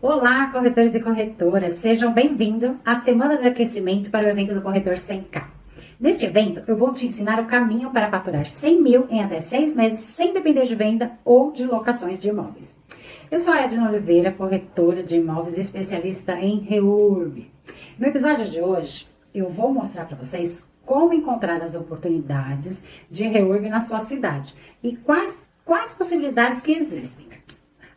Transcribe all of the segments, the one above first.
Olá, corretores e corretoras, sejam bem-vindos à Semana de Aquecimento para o evento do Corretor 100K. Neste evento, eu vou te ensinar o caminho para faturar 100 mil em até 6 meses, sem depender de venda ou de locações de imóveis. Eu sou a Edna Oliveira, corretora de imóveis, especialista em REURB. No episódio de hoje, eu vou mostrar para vocês como encontrar as oportunidades de REURB na sua cidade e quais possibilidades que existem.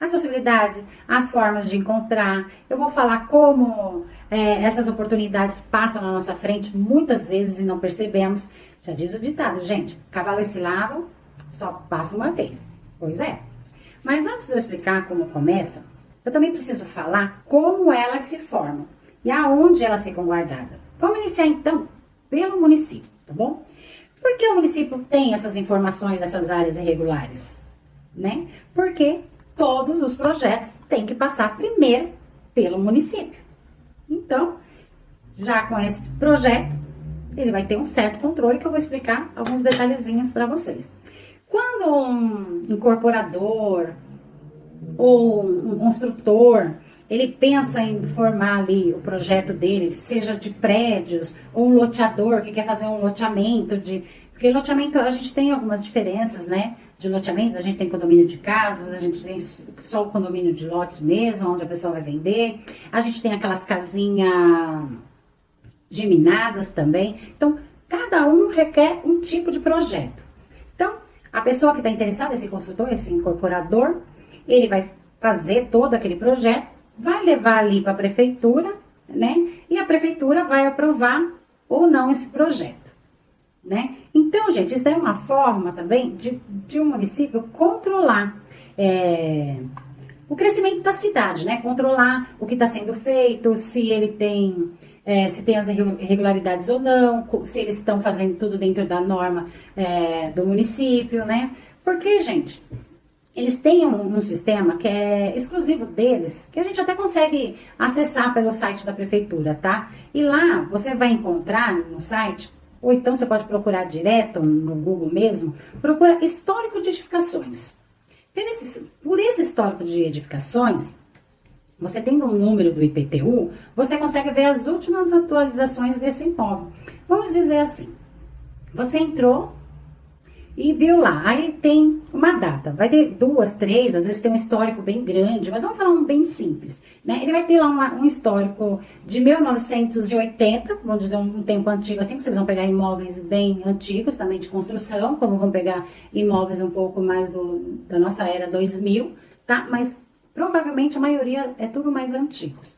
As possibilidades, as formas de encontrar, eu vou falar como essas oportunidades passam na nossa frente muitas vezes e não percebemos. Já diz o ditado, gente, cavalo ensilado só passa uma vez. Pois é. Mas antes de eu explicar como começa, eu também preciso falar como elas se formam e aonde elas ficam guardadas. Vamos iniciar então pelo município, tá bom? Por que o município tem essas informações dessas áreas irregulares? Né? Porque todos os projetos têm que passar primeiro pelo município. Então, já com esse projeto, ele vai ter um certo controle que eu vou explicar alguns detalhezinhos para vocês. Quando um incorporador ou um construtor, ele pensa em formar ali o projeto dele, seja de prédios, ou um loteador que quer fazer um loteamento de... Porque loteamento, a gente tem algumas diferenças, né? De loteamentos, a gente tem condomínio de casas, a gente tem só o condomínio de lotes mesmo, onde a pessoa vai vender. A gente tem aquelas casinhas geminadas também. Então, cada um requer um tipo de projeto. Então, a pessoa que está interessada, esse consultor, esse incorporador, ele vai fazer todo aquele projeto, vai levar ali para a prefeitura, né? E a prefeitura vai aprovar ou não esse projeto. Né? Então, gente, isso é uma forma também de um município controlar o crescimento da cidade, né? Controlar o que está sendo feito, se ele tem, se tem as irregularidades ou não, se eles estão fazendo tudo dentro da norma do município, né? Porque, gente, eles têm um sistema que é exclusivo deles, que a gente até consegue acessar pelo site da prefeitura, tá? E lá você vai encontrar no site... Ou então você pode procurar direto no Google mesmo, procura histórico de edificações. Por esse histórico de edificações, você tendo um número do IPTU, você consegue ver as últimas atualizações desse imóvel. Vamos dizer assim, você entrou e viu lá, aí tem uma data, vai ter 2, 3, às vezes tem um histórico bem grande, mas vamos falar um bem simples, né? Ele vai ter lá um histórico de 1980, vamos dizer um tempo antigo assim, vocês vão pegar imóveis bem antigos, também de construção, como vão pegar imóveis um pouco mais da nossa era 2000, tá? Mas provavelmente a maioria é tudo mais antigos.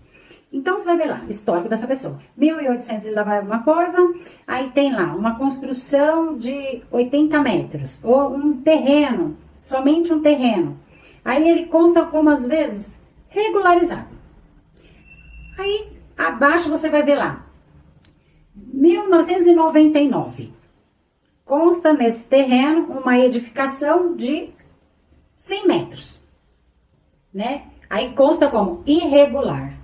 Então, você vai ver lá, histórico dessa pessoa. 1800 e lá vai alguma coisa, aí tem lá uma construção de 80 metros, ou um terreno, somente um terreno. Aí ele consta algumas vezes regularizado. Aí, abaixo você vai ver lá, 1999. Consta nesse terreno uma edificação de 100 metros, né? Aí consta como irregular.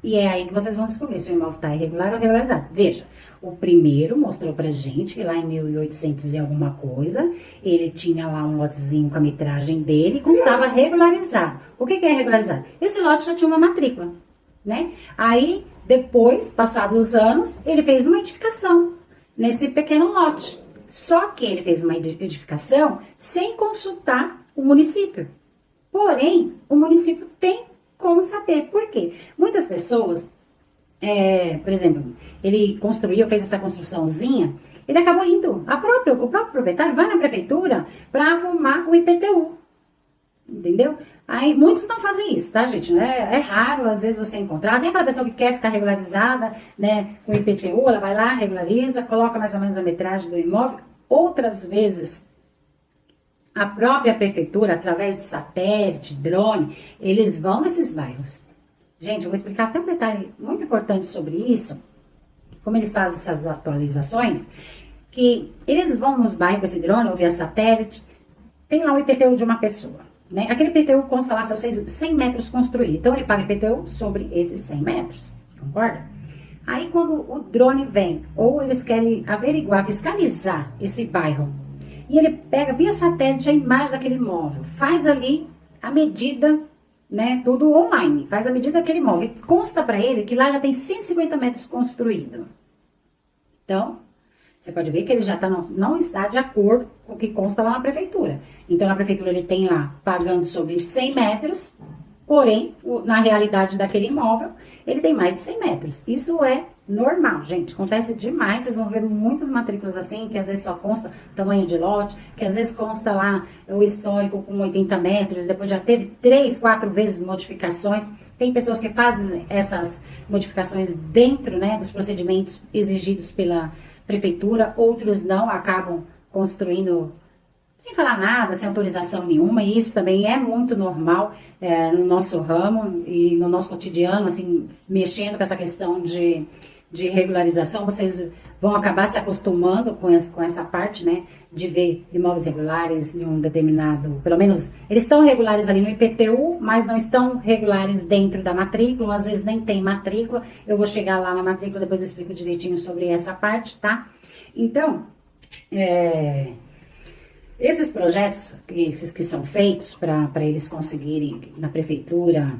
E é aí que vocês vão descobrir se o imóvel está irregular ou regularizado. Veja, o primeiro mostrou pra gente que lá em 1800 e alguma coisa, ele tinha lá um lotezinho com a metragem dele e constava regularizado. O que é regularizado? Esse lote já tinha uma matrícula, né? Aí, depois, passados os anos, ele fez uma edificação nesse pequeno lote. Só que ele fez uma edificação sem consultar o município. Porém, o município tem como saber. Por quê? Muitas pessoas, por exemplo, ele construiu, fez essa construçãozinha, ele acabou indo, o próprio proprietário vai na prefeitura para arrumar o IPTU, entendeu? Aí muitos não fazem isso, tá, gente? É raro, às vezes, você encontrar. Tem aquela pessoa que quer ficar regularizada, né, com o IPTU, ela vai lá, regulariza, coloca mais ou menos a metragem do imóvel. Outras vezes, a própria prefeitura, através de satélite, drone, eles vão nesses bairros. Gente, eu vou explicar até um detalhe muito importante sobre isso, como eles fazem essas atualizações, que eles vão nos bairros, esse drone, ou via satélite, tem lá o IPTU de uma pessoa, né? Aquele IPTU consta lá seus 100 metros construídos, então ele paga IPTU sobre esses 100 metros, concorda? Aí quando o drone vem, ou eles querem averiguar, fiscalizar esse bairro, e ele pega via satélite a imagem daquele imóvel, faz ali a medida né, tudo online, faz a medida daquele imóvel. E consta para ele que lá já tem 150 metros construído. Então, você pode ver que ele já não está de acordo com o que consta lá na prefeitura. Então, na prefeitura ele tem lá pagando sobre 100 metros, porém, na realidade daquele imóvel, ele tem mais de 100 metros. Isso é normal, gente. Acontece demais. Vocês vão ver muitas matrículas assim, que às vezes só consta tamanho de lote, que às vezes consta lá o histórico com 80 metros, depois já teve 3, 4 vezes modificações. Tem pessoas que fazem essas modificações dentro, né, dos procedimentos exigidos pela prefeitura, outros não, acabam construindo sem falar nada, sem autorização nenhuma, e isso também é muito normal no nosso ramo e no nosso cotidiano, assim, mexendo com essa questão de regularização, vocês vão acabar se acostumando com essa parte, né, de ver imóveis regulares em um determinado, pelo menos, eles estão regulares ali no IPTU, mas não estão regulares dentro da matrícula, às vezes nem tem matrícula, eu vou chegar lá na matrícula, depois eu explico direitinho sobre essa parte, tá? Então, esses projetos, esses que são feitos para eles conseguirem na prefeitura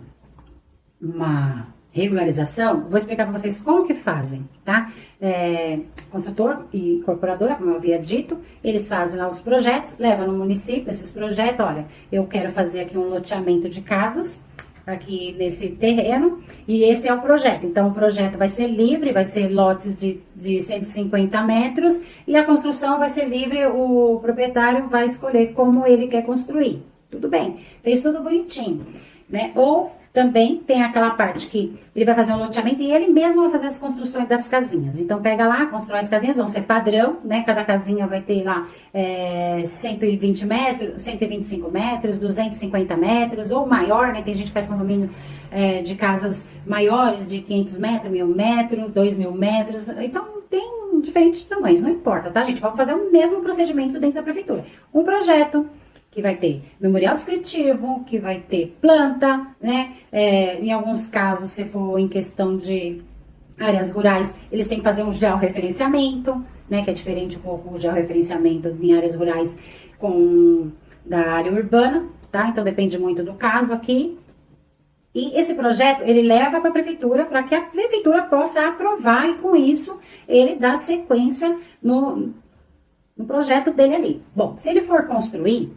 uma regularização, vou explicar para vocês como que fazem, tá? Construtor e incorporadora, como eu havia dito, eles fazem lá os projetos, levam no município esses projetos, olha, eu quero fazer aqui um loteamento de casas, aqui nesse terreno, e esse é o projeto. Então, o projeto vai ser livre, vai ser lotes de 150 metros, e a construção vai ser livre, o proprietário vai escolher como ele quer construir. Tudo bem, fez tudo bonitinho, né? Ou também tem aquela parte que ele vai fazer um loteamento e ele mesmo vai fazer as construções das casinhas. Então, pega lá, constrói as casinhas, vão ser padrão, né? Cada casinha vai ter lá 120 metros, 125 metros, 250 metros, ou maior, né? Tem gente que faz condomínio de casas maiores, de 500 metros, 1.000 metros, 2.000 metros. Então, tem diferentes tamanhos, não importa, tá, gente? Vamos fazer o mesmo procedimento dentro da prefeitura. Um projeto que vai ter memorial descritivo, que vai ter planta, né? Em alguns casos, se for em questão de áreas rurais, eles têm que fazer um georreferenciamento, né? Que é diferente um pouco o georreferenciamento em áreas rurais da área urbana, tá? Então, depende muito do caso aqui. E esse projeto, ele leva para a prefeitura para que a prefeitura possa aprovar e, com isso, ele dá sequência no projeto dele ali. Bom, se ele for construir,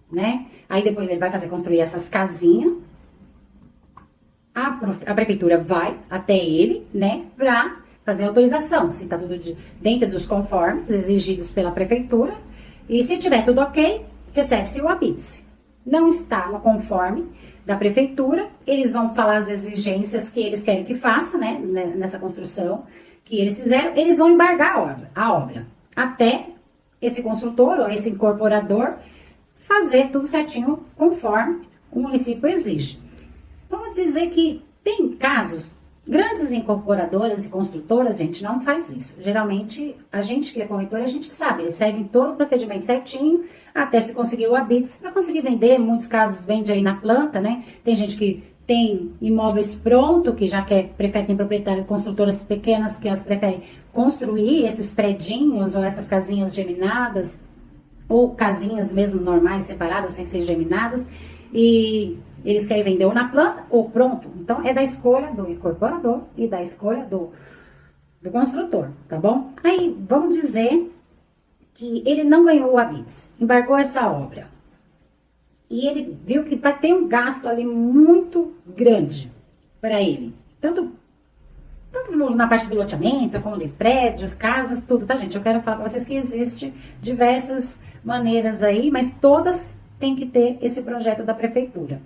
né? Aí depois ele vai fazer construir essas casinhas. A prefeitura vai até ele, né? Pra fazer a autorização. Se tá tudo dentro dos conformes exigidos pela prefeitura. E se tiver tudo ok, recebe-se o habite-se. Não está no conforme da prefeitura, eles vão falar as exigências que eles querem que faça, né? Nessa construção que eles fizeram, eles vão embargar a obra. Até esse construtor ou esse incorporador fazer tudo certinho conforme o município exige. Vamos dizer que tem casos, grandes incorporadoras e construtoras, gente, não faz isso. Geralmente, a gente que é corretor, a gente sabe, eles seguem todo o procedimento certinho, até se conseguir o habite para conseguir vender. Em muitos casos vende aí na planta, né? Tem gente que tem imóveis pronto, que já tem proprietário, construtoras pequenas que elas preferem construir esses predinhos ou essas casinhas geminadas, ou casinhas mesmo normais, separadas, sem ser geminadas, e eles querem vender ou na planta ou pronto. Então, é da escolha do incorporador e da escolha do construtor, tá bom? Aí, vamos dizer que ele não ganhou o habite, embargou essa obra, e ele viu que vai ter um gasto ali muito grande para ele, tanto na parte do loteamento, como de prédios, casas, tudo, tá, gente? Eu quero falar para vocês que existe diversas maneiras aí, mas todas têm que ter esse projeto da prefeitura.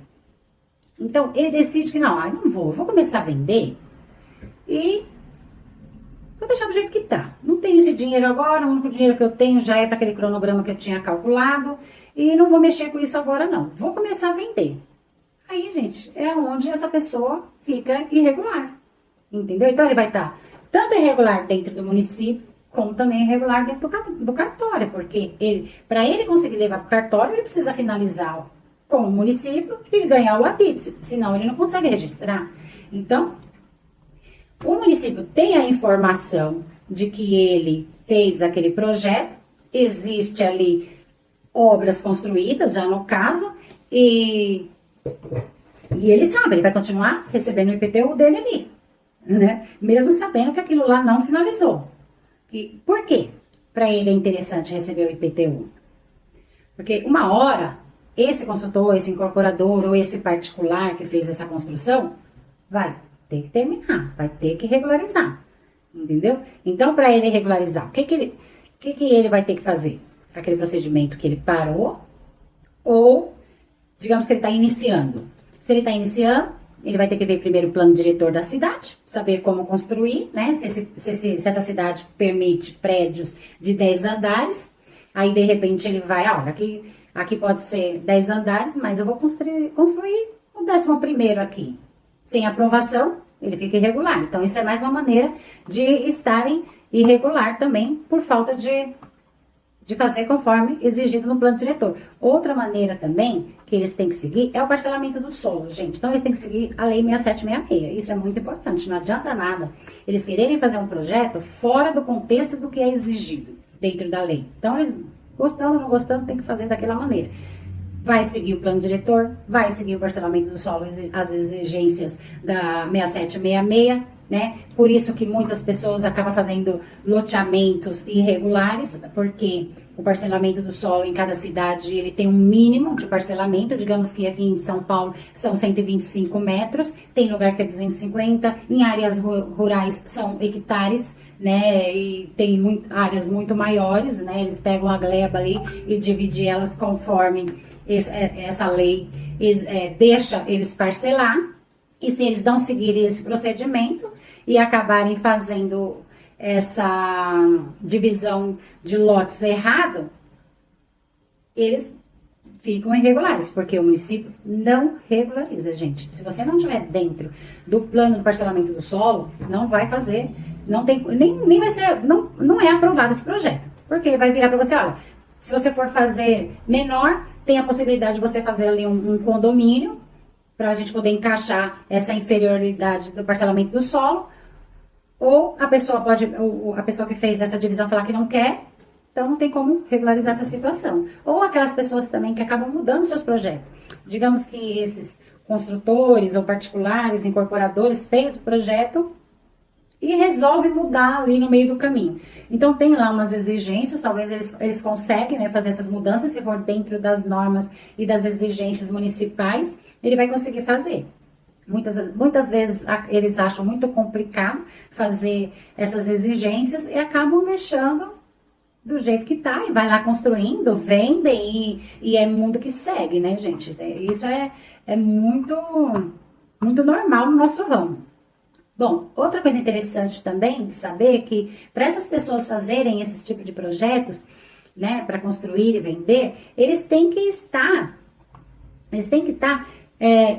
Então, ele decide que não vou começar a vender e vou deixar do jeito que tá. Não tenho esse dinheiro agora, o único dinheiro que eu tenho já é para aquele cronograma que eu tinha calculado e não vou mexer com isso agora, não. Vou começar a vender. Aí, gente, é onde essa pessoa fica irregular. Entendeu? Então, ele vai estar tanto irregular dentro do município, como também irregular dentro do cartório, porque para ele conseguir levar para o cartório, ele precisa finalizar com o município e ganhar o habite, senão ele não consegue registrar. Então, o município tem a informação de que ele fez aquele projeto, existe ali obras construídas, já no caso, e E ele sabe, ele vai continuar recebendo o IPTU dele ali, né? Mesmo sabendo que aquilo lá não finalizou. E por quê? Para ele é interessante receber o IPTU. Porque uma hora, esse consultor, esse incorporador ou esse particular que fez essa construção, vai ter que terminar, vai ter que regularizar. Entendeu? Então, para ele regularizar, o que ele vai ter que fazer? Aquele procedimento que ele parou, ou, digamos que ele está iniciando. Se ele está iniciando, ele vai ter que ver primeiro o plano diretor da cidade, saber como construir, né? Se essa cidade permite prédios de 10 andares, aí de repente ele vai, olha, aqui pode ser 10 andares, mas eu vou construir o 11º aqui. Sem aprovação, ele fica irregular. Então, isso é mais uma maneira de estarem irregular também, por falta de fazer conforme exigido no plano diretor. Outra maneira também que eles têm que seguir é o parcelamento do solo, gente. Então, eles têm que seguir a Lei 6766. Isso é muito importante. Não adianta nada eles quererem fazer um projeto fora do contexto do que é exigido dentro da lei. Então, eles, gostando ou não gostando, tem que fazer daquela maneira. Vai seguir o plano diretor, vai seguir o parcelamento do solo, as exigências da 6766, né? Por isso que muitas pessoas acabam fazendo loteamentos irregulares, porque o parcelamento do solo em cada cidade, ele tem um mínimo de parcelamento, digamos que aqui em São Paulo são 125 metros, tem lugar que é 250, em áreas rurais são hectares, né, e tem áreas muito maiores, né, eles pegam a gleba ali e dividem elas conforme essa lei deixa eles parcelar, e se eles não seguirem esse procedimento e acabarem fazendo essa divisão de lotes errado, eles ficam irregulares, porque o município não regulariza, gente. Se você não estiver dentro do plano de parcelamento do solo, não vai fazer, não tem, nem vai ser, não é aprovado esse projeto, porque ele vai virar para você, olha, se você for fazer menor, tem a possibilidade de você fazer ali um condomínio, para a gente poder encaixar essa inferioridade do parcelamento do solo, ou a pessoa que fez essa divisão falar que não quer, então não tem como regularizar essa situação. Ou aquelas pessoas também que acabam mudando seus projetos. Digamos que esses construtores ou particulares, incorporadores, fez o projeto e resolve mudar ali no meio do caminho. Então, tem lá umas exigências, talvez eles conseguem, né, fazer essas mudanças, se for dentro das normas e das exigências municipais, ele vai conseguir fazer. Muitas vezes eles acham muito complicado fazer essas exigências e acabam deixando do jeito que tá, e vai lá construindo, vendem e é mundo que segue, né, gente? Isso é muito, muito normal no nosso ramo. Bom, outra coisa interessante também de saber é que para essas pessoas fazerem esse tipo de projetos, né, para construir e vender, eles têm que estar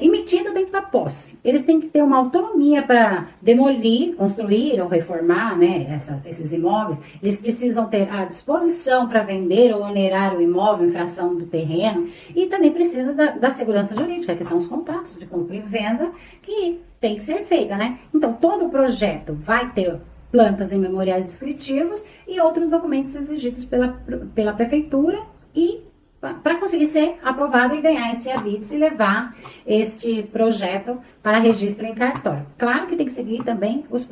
emitido dentro da posse. Eles têm que ter uma autonomia para demolir, construir ou reformar, né, esses imóveis. Eles precisam ter a disposição para vender ou onerar o imóvel em fração do terreno. E também precisa da segurança jurídica, que são os contratos de compra e venda, que tem que ser feita, né? Então, todo o projeto vai ter plantas e memoriais descritivos e outros documentos exigidos pela prefeitura e para conseguir ser aprovado e ganhar esse habites e levar este projeto para registro em cartório. Claro que tem que seguir também os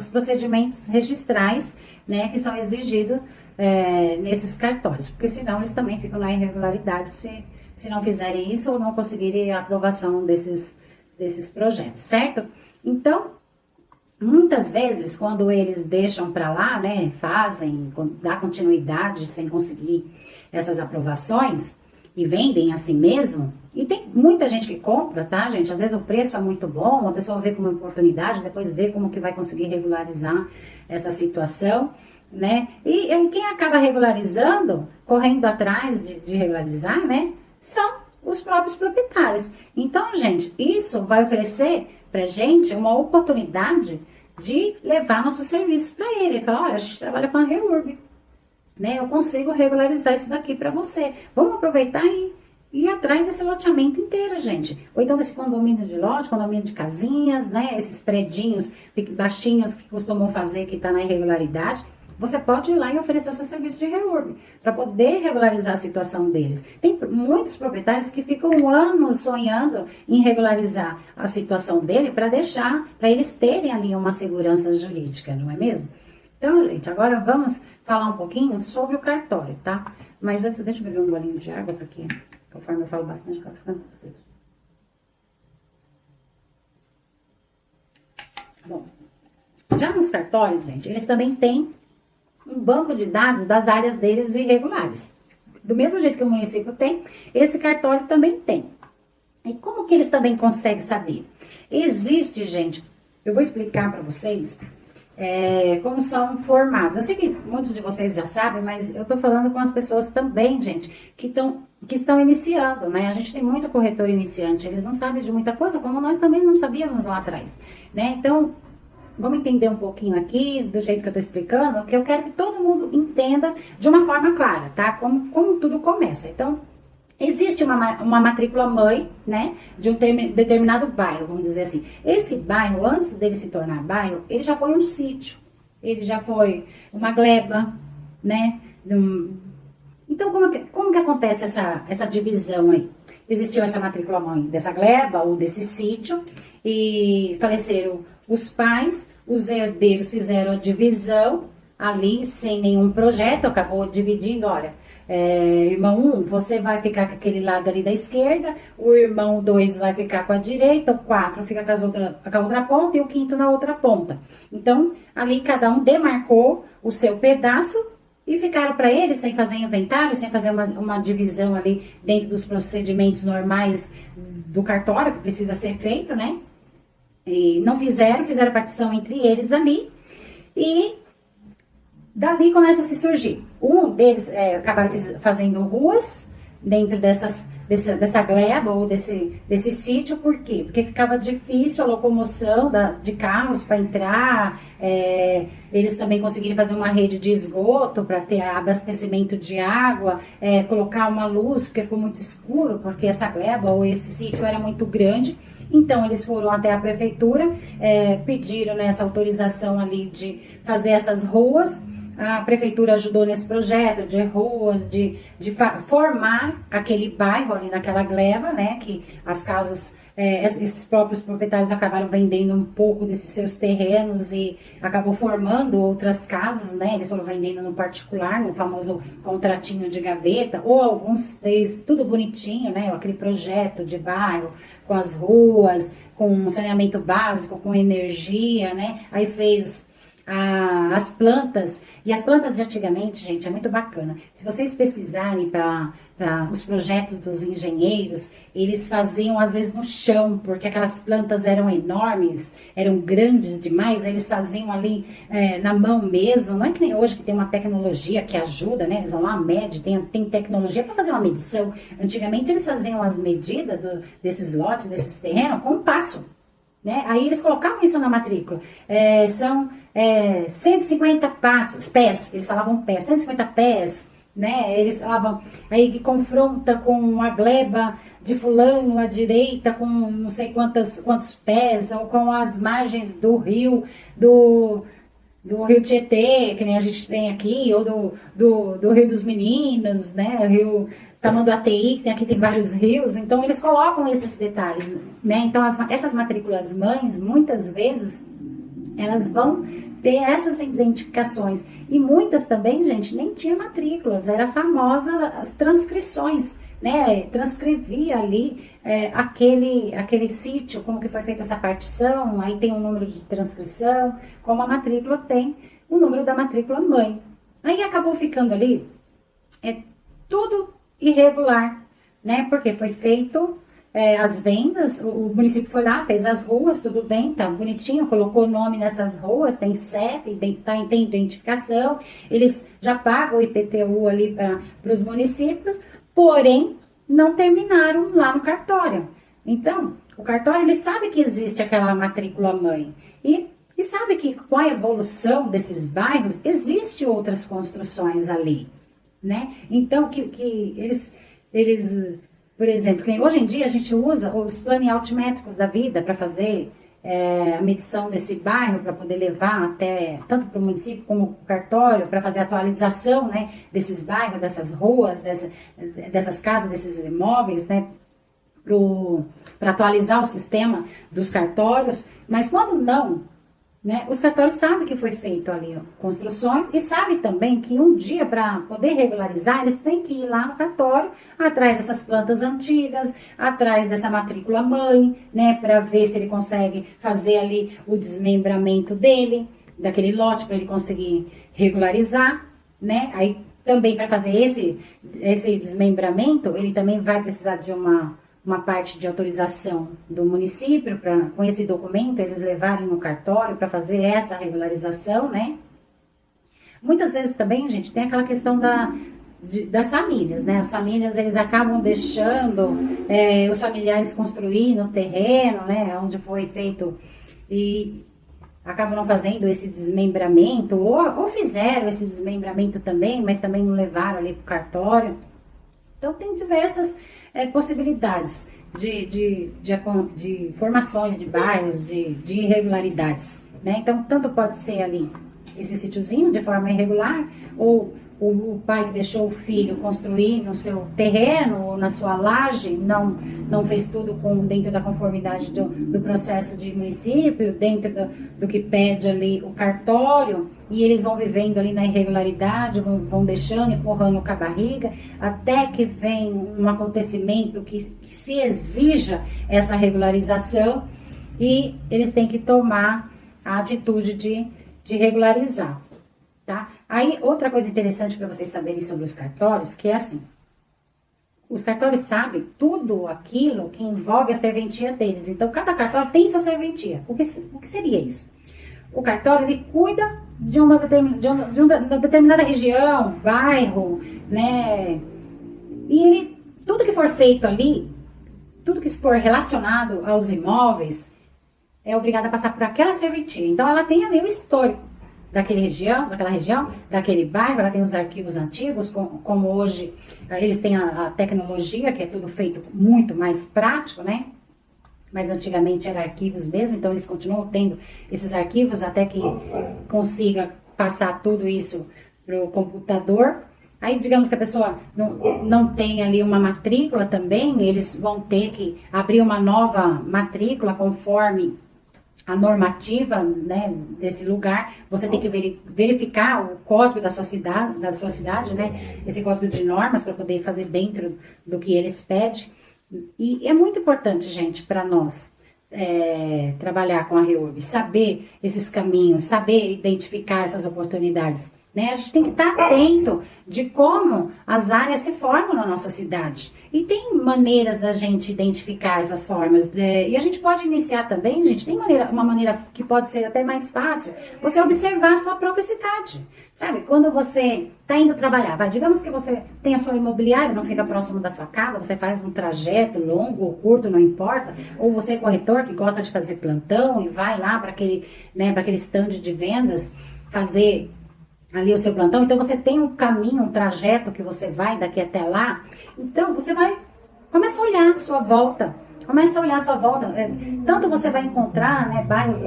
procedimentos registrais, né, que são exigidos nesses cartórios, porque senão eles também ficam na irregularidade se não fizerem isso ou não conseguirem a aprovação desses projetos, certo? Então, muitas vezes, quando eles deixam para lá, né, dá continuidade sem conseguir essas aprovações e vendem assim mesmo, e tem muita gente que compra, tá, gente? Às vezes o preço é muito bom, a pessoa vê como oportunidade, depois vê como que vai conseguir regularizar essa situação, né? E quem acaba regularizando, correndo atrás de regularizar, né, são os próprios proprietários. Então, gente, isso vai oferecer pra gente uma oportunidade de levar nossos serviços para ele. Falar, olha, a gente trabalha com a REURB, né? Eu consigo regularizar isso daqui para você. Vamos aproveitar e ir atrás desse loteamento inteiro, gente. Ou então desse condomínio de lote, condomínio de casinhas, né? Esses predinhos baixinhos que costumam fazer, que tá na irregularidade. você pode ir lá e oferecer o seu serviço de reúbe, para poder regularizar a situação deles. Tem muitos proprietários que ficam anos sonhando em regularizar a situação dele para eles terem ali uma segurança jurídica, não é mesmo? Então, gente, agora vamos falar um pouquinho sobre o cartório, tá? Mas antes, deixa eu beber um golinho de água, porque conforme eu falo bastante, acaba ficando seco. Bom, já nos cartórios, gente, eles também têm um banco de dados das áreas deles irregulares. Do mesmo jeito que o município tem, esse cartório também tem. E como que eles também conseguem saber? Existe, gente, eu vou explicar para vocês como são formados. Eu sei que muitos de vocês já sabem, mas eu estou falando com as pessoas também, gente, que estão iniciando, né? A gente tem muito corretor iniciante, eles não sabem de muita coisa, como nós também não sabíamos lá atrás, né? Então, vamos entender um pouquinho aqui, do jeito que eu estou explicando, que eu quero que todo mundo entenda de uma forma clara, tá? Como tudo começa. Então, existe uma matrícula mãe, né, de um determinado bairro, vamos dizer assim. Esse bairro, antes dele se tornar bairro, ele já foi um sítio, ele já foi uma gleba, né? Então, como que acontece essa divisão aí? Existiu essa matrícula mãe dessa gleba ou desse sítio e faleceram os pais, os herdeiros fizeram a divisão ali sem nenhum projeto, acabou dividindo, olha, irmão 1, você vai ficar com aquele lado ali da esquerda, o irmão 2 vai ficar com a direita, o 4 fica com a outra ponta e o 5º na outra ponta. Então, ali cada um demarcou o seu pedaço e ficaram para eles sem fazer inventário, sem fazer uma divisão ali dentro dos procedimentos normais do cartório, que precisa ser feito, né? E não fizeram a partição entre eles ali e dali começa a se surgir. Um deles acabaram fazendo ruas dentro dessa gleba ou desse sítio. Por quê? Porque ficava difícil a locomoção de carros para entrar. Eles também conseguiram fazer uma rede de esgoto para ter abastecimento de água, colocar uma luz, porque ficou muito escuro, porque essa gleba ou esse sítio era muito grande. Então, eles foram até a prefeitura, pediram essa autorização ali de fazer essas ruas. A prefeitura ajudou nesse projeto de ruas, de formar aquele bairro ali naquela gleba, né? Que as casas, esses próprios proprietários acabaram vendendo um pouco desses seus terrenos e acabou formando outras casas, né? Eles foram vendendo no particular, no famoso contratinho de gaveta, ou alguns fez tudo bonitinho, né? Aquele projeto de bairro, com as ruas, com saneamento básico, com energia, né? Aí fez as plantas, e as plantas de antigamente, gente, é muito bacana. Se vocês pesquisarem para os projetos dos engenheiros, eles faziam às vezes no chão, porque aquelas plantas eram enormes, eram grandes demais, eles faziam ali na mão mesmo. Não é que nem hoje que tem uma tecnologia que ajuda, né? Eles vão lá, medem, tem tecnologia para fazer uma medição. Antigamente eles faziam as medidas desses lotes, desses terrenos, com um passo. Né? Aí eles colocavam isso na matrícula. São 150 pés, eles falavam pés, 150 pés, né? Eles falavam, aí que confronta com a gleba de fulano à direita, com não sei quantos pés, ou com as margens do rio, do Rio Tietê, que nem a gente tem aqui, ou do Rio dos Meninos, né? O Rio Tamanduateí, que aqui tem vários rios. Então, eles colocam esses detalhes, né? Então, essas matrículas mães, muitas vezes, elas vão ter essas identificações. E muitas também, gente, nem tinha matrículas, era famosa as transcrições, né? Transcrevia ali aquele sítio, como que foi feita essa partição, aí tem um número de transcrição, como a matrícula tem o número da matrícula mãe. Aí acabou ficando ali tudo irregular, né? Porque foi feito as vendas, o município foi lá, fez as ruas, tudo bem, tá bonitinho, colocou o nome nessas ruas, tem CEP, tem identificação, eles já pagam o IPTU ali para os municípios, porém, não terminaram lá no cartório. Então, o cartório, ele sabe que existe aquela matrícula mãe e sabe que com a evolução desses bairros, existe outras construções ali, né? Então, que eles por exemplo, hoje em dia a gente usa os planealtimétricos da vida para fazer a medição desse bairro para poder levar até, tanto para o município como para o cartório, para fazer a atualização, né, desses bairros, dessas ruas, dessas casas, desses imóveis, né, para atualizar o sistema dos cartórios. Mas quando não, né, os cartórios sabem que foi feito ali construções e sabem também que um dia, para poder regularizar, eles têm que ir lá no cartório, atrás dessas plantas antigas, atrás dessa matrícula mãe, né, para ver se ele consegue fazer ali o desmembramento dele, daquele lote, para ele conseguir regularizar, né. Aí também para fazer esse desmembramento, ele também vai precisar de uma parte de autorização do município, para com esse documento eles levarem no cartório para fazer essa regularização, né? Muitas vezes também, gente, tem aquela questão das famílias, né? As famílias, eles acabam deixando os familiares construir no terreno, né? Onde foi feito, e acabam não fazendo esse desmembramento, ou fizeram esse desmembramento também, mas também não levaram ali para o cartório. Então, tem diversas possibilidades de formações de bairros, de irregularidades, né? Então, tanto pode ser ali esse sítiozinho de forma irregular, ou o pai que deixou o filho construir no seu terreno ou na sua laje, não fez tudo dentro da conformidade do processo de município, dentro do que pede ali o cartório, e eles vão vivendo ali na irregularidade, vão deixando, empurrando com a barriga, até que vem um acontecimento que se exija essa regularização, e eles têm que tomar a atitude de regularizar. Tá? Aí, outra coisa interessante para vocês saberem sobre os cartórios, que é assim, os cartórios sabem tudo aquilo que envolve a serventia deles. Então, cada cartório tem sua serventia. O que seria isso? O cartório, ele cuida de uma determinada região, bairro, né? E tudo que for feito ali, tudo que for relacionado aos imóveis, é obrigado a passar por aquela serventia. Então, ela tem ali o histórico daquela região, daquele bairro. Ela tem os arquivos antigos, como hoje eles têm a tecnologia, que é tudo feito muito mais prático, né? Mas antigamente eram arquivos mesmo, então eles continuam tendo esses arquivos até que consiga passar tudo isso para o computador. Aí, digamos que a pessoa não tem ali uma matrícula também, eles vão ter que abrir uma nova matrícula conforme a normativa, né, desse lugar. Você tem que verificar o código da sua cidade, né, esse código de normas, para poder fazer dentro do que eles pedem. E é muito importante, gente, para nós trabalhar com a REURB, saber esses caminhos, saber identificar essas oportunidades, né? A gente tem que estar atento de como as áreas se formam na nossa cidade. E tem maneiras da gente identificar essas formas. E a gente pode iniciar também, gente, tem uma maneira que pode ser até mais fácil, você observar a sua própria cidade. Sabe, quando você está indo trabalhar, digamos que você tem a sua imobiliária, não fica próximo da sua casa, você faz um trajeto longo ou curto, não importa, ou você é corretor que gosta de fazer plantão e vai lá para aquele stand de vendas fazer ali o seu plantão. Então você tem um caminho, um trajeto que você vai daqui até lá. Então você começa a olhar a sua volta. Tanto você vai encontrar, né, bairros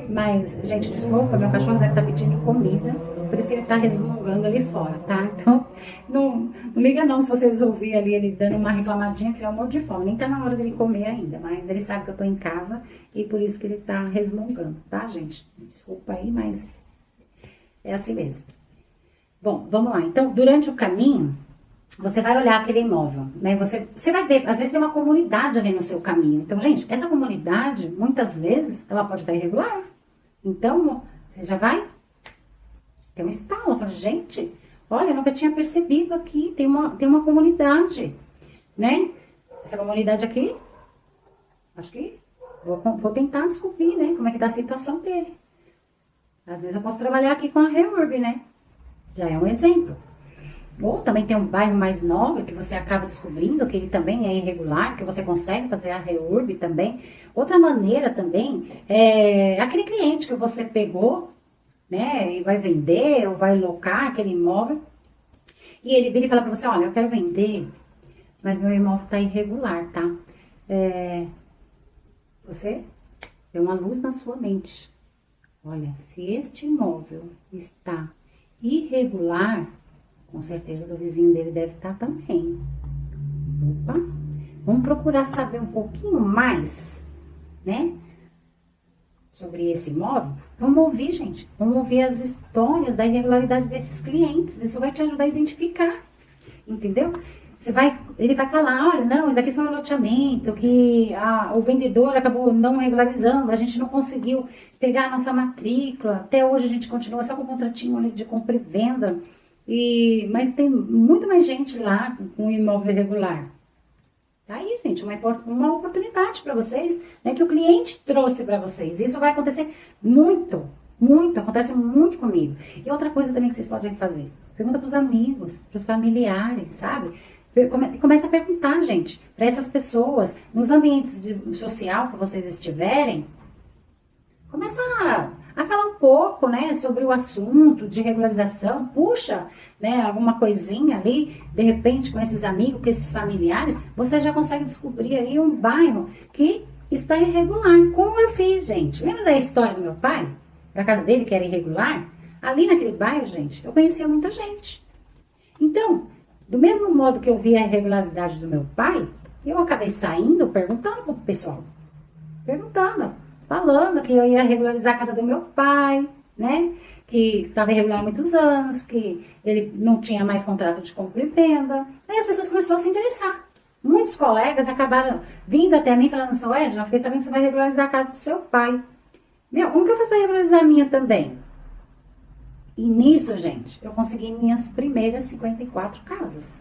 mais... Gente, desculpa, meu cachorro deve estar pedindo comida, por isso que ele está resmungando ali fora, tá? Então, não liga não se vocês ouvirem ali ele dando uma reclamadinha, que ele é um morto de fome. Nem tá na hora dele comer ainda, mas ele sabe que eu tô em casa e por isso que ele tá resmungando, tá, gente? Desculpa aí, mas é assim mesmo. Bom, vamos lá. Então, durante o caminho, você vai olhar aquele imóvel, né? Você vai ver, às vezes tem uma comunidade ali no seu caminho. Então, gente, essa comunidade, muitas vezes, ela pode estar irregular. Então, você já vai ter um estalo. Fala, gente, olha, eu nunca tinha percebido aqui, tem uma comunidade, né? Essa comunidade aqui, acho que vou tentar descobrir, né? Como é que tá a situação dele. Às vezes eu posso trabalhar aqui com a REURB, né? Já é um exemplo. Ou também tem um bairro mais nobre que você acaba descobrindo que ele também é irregular, que você consegue fazer a REURB também. Outra maneira também é aquele cliente que você pegou, né, e vai vender ou vai locar aquele imóvel, e ele vira e fala para você, olha, eu quero vender, mas meu imóvel está irregular, tá? Você tem uma luz na sua mente. Olha, se este imóvel está irregular, com certeza do vizinho dele deve estar também. Opa, vamos procurar saber um pouquinho mais, né? Sobre esse imóvel. Vamos ouvir, gente. Vamos ouvir as histórias da irregularidade desses clientes. Isso vai te ajudar a identificar. Entendeu? Ele vai falar, olha, não, isso aqui foi um loteamento que o vendedor acabou não regularizando, a gente não conseguiu pegar a nossa matrícula, até hoje a gente continua só com o contratinho ali de compra e venda, mas tem muito mais gente lá com imóvel irregular. Tá aí, gente, uma oportunidade para vocês, né, que o cliente trouxe para vocês. Isso vai acontecer muito, acontece muito comigo. E outra coisa também que vocês podem fazer, pergunta para os amigos, para os familiares, sabe? Começa a perguntar, gente, para essas pessoas, nos ambientes social que vocês estiverem, começa a falar um pouco, né, sobre o assunto de regularização, puxa, né, alguma coisinha ali, de repente com esses amigos, com esses familiares, você já consegue descobrir aí um bairro que está irregular, como eu fiz, gente. Lembra da história do meu pai? Da casa dele, que era irregular? Ali naquele bairro, gente, eu conhecia muita gente. Então, do mesmo modo que eu vi a irregularidade do meu pai, eu acabei saindo perguntando para o pessoal. Falando que eu ia regularizar a casa do meu pai, né? Que estava irregular há muitos anos, que ele não tinha mais contrato de compra e venda. Aí as pessoas começaram a se interessar. Muitos colegas acabaram vindo até mim falando assim, Edna, eu fiquei sabendo que você vai regularizar a casa do seu pai. Meu, como que eu faço para regularizar a minha também? E nisso, gente, eu consegui minhas primeiras 54 casas.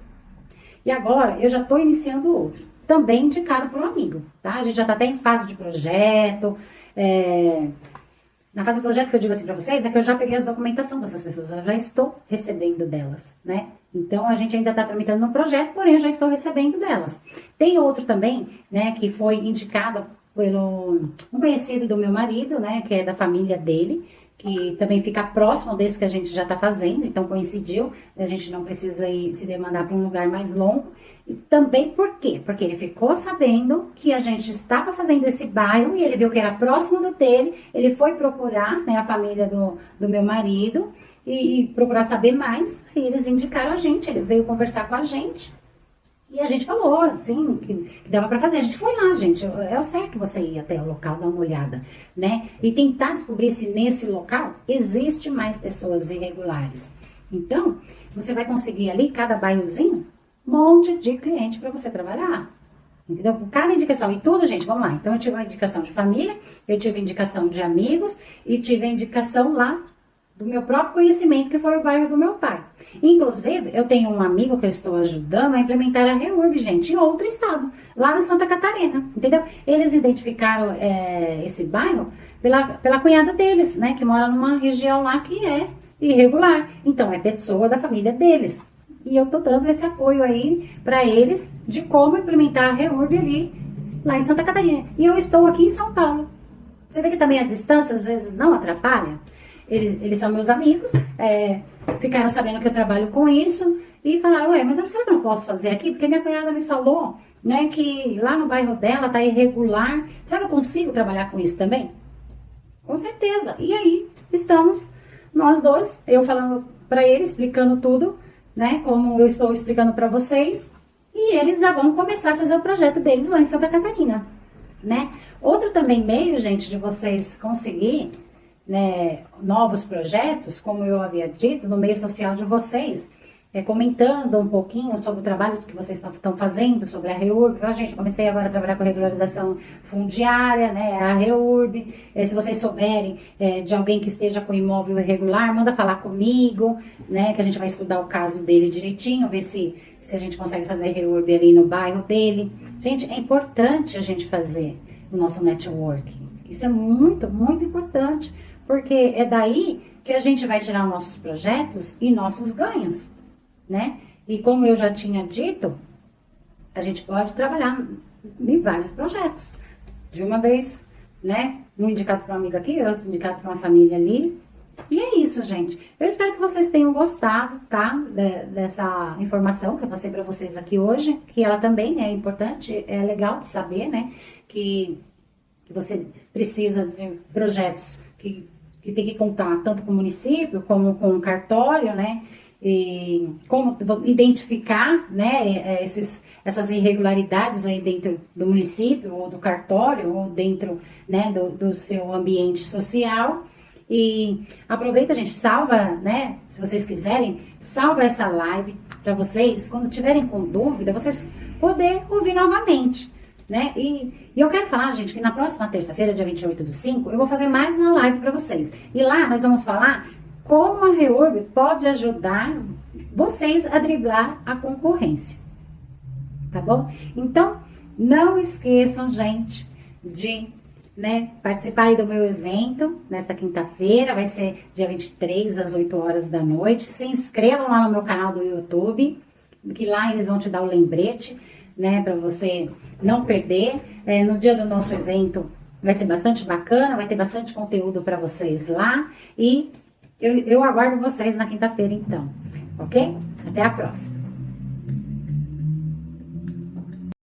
E agora, eu já estou iniciando outro. Também indicado por um amigo, tá? A gente já está até em fase de projeto. Na fase do projeto que eu digo assim para vocês, é que eu já peguei a documentação dessas pessoas. Eu já estou recebendo delas, né? Então, a gente ainda está tramitando no projeto, porém, eu já estou recebendo delas. Tem outro também, né, que foi indicado pelo um conhecido do meu marido, né, que é da família dele, que também fica próximo desse que a gente já está fazendo, então coincidiu, a gente não precisa ir se demandar para um lugar mais longo. E também por quê? Porque ele ficou sabendo que a gente estava fazendo esse bairro e ele viu que era próximo do dele, ele foi procurar, né, a família do meu marido e procurar saber mais, e eles indicaram a gente, ele veio conversar com a gente. E a gente falou, assim, que dava para fazer. A gente foi lá, gente. É o certo você ir até o local, dar uma olhada, né? E tentar descobrir se nesse local existe mais pessoas irregulares. Então, você vai conseguir ali, cada bairrozinho, um monte de cliente para você trabalhar. Entendeu? Com cada indicação. E tudo, gente, vamos lá. Então, eu tive uma indicação de família, eu tive indicação de amigos e tive a indicação lá do meu próprio conhecimento, que foi o bairro do meu pai. Inclusive, eu tenho um amigo que eu estou ajudando a implementar a REURB, gente, em outro estado, lá na Santa Catarina, entendeu? Eles identificaram esse bairro pela cunhada deles, né, que mora numa região lá que é irregular. Então, é pessoa da família deles. E eu tô dando esse apoio aí para eles de como implementar a REURB ali, lá em Santa Catarina. E eu estou aqui em São Paulo. Você vê que também a distância às vezes não atrapalha? Eles são meus amigos, ficaram sabendo que eu trabalho com isso e falaram, mas será que eu não posso fazer aqui? Porque minha cunhada me falou, né, que lá no bairro dela tá irregular. Será que eu consigo trabalhar com isso também? Com certeza. E aí, estamos nós dois, eu falando para eles, explicando tudo, né, como eu estou explicando para vocês, e eles já vão começar a fazer o projeto deles lá em Santa Catarina, né? Outro também meio, gente, de vocês conseguir, né, novos projetos, como eu havia dito, no meio social de vocês, comentando um pouquinho sobre o trabalho que vocês estão fazendo, sobre a REURB. Gente, comecei agora a trabalhar com regularização fundiária, né, a REURB. Se vocês souberem de alguém que esteja com imóvel irregular, manda falar comigo, né, que a gente vai estudar o caso dele direitinho, ver se a gente consegue fazer REURB ali no bairro dele. Gente, é importante a gente fazer o nosso networking. Isso é muito, muito importante, porque é daí que a gente vai tirar nossos projetos e nossos ganhos, né? E como eu já tinha dito, a gente pode trabalhar em vários projetos. De uma vez, né? Um indicado para um amigo aqui, outro indicado para uma família ali. E é isso, gente. Eu espero que vocês tenham gostado, tá? Dessa informação que eu passei para vocês aqui hoje, que ela também é importante, é legal de saber, né? Que que você precisa de projetos que tem que contar tanto com o município como com o cartório, né? E como identificar, né, essas irregularidades aí dentro do município ou do cartório ou dentro, né, do seu ambiente social. E aproveita, gente, salva, né, se vocês quiserem, salva essa live para vocês, quando tiverem com dúvida, vocês poderem ouvir novamente, né? E eu quero falar, gente, que na próxima terça-feira, dia 28/5, eu vou fazer mais uma live para vocês. E lá nós vamos falar como a Reurb pode ajudar vocês a driblar a concorrência, tá bom? Então, não esqueçam, gente, de, né, participarem do meu evento nesta quinta-feira, vai ser dia 23, às 8 horas da noite. Se inscrevam lá no meu canal do YouTube, que lá eles vão te dar o lembrete, né, para você não perder. No dia do nosso evento vai ser bastante bacana, vai ter bastante conteúdo para vocês lá. E eu aguardo vocês na quinta-feira, então, ok? Até a próxima!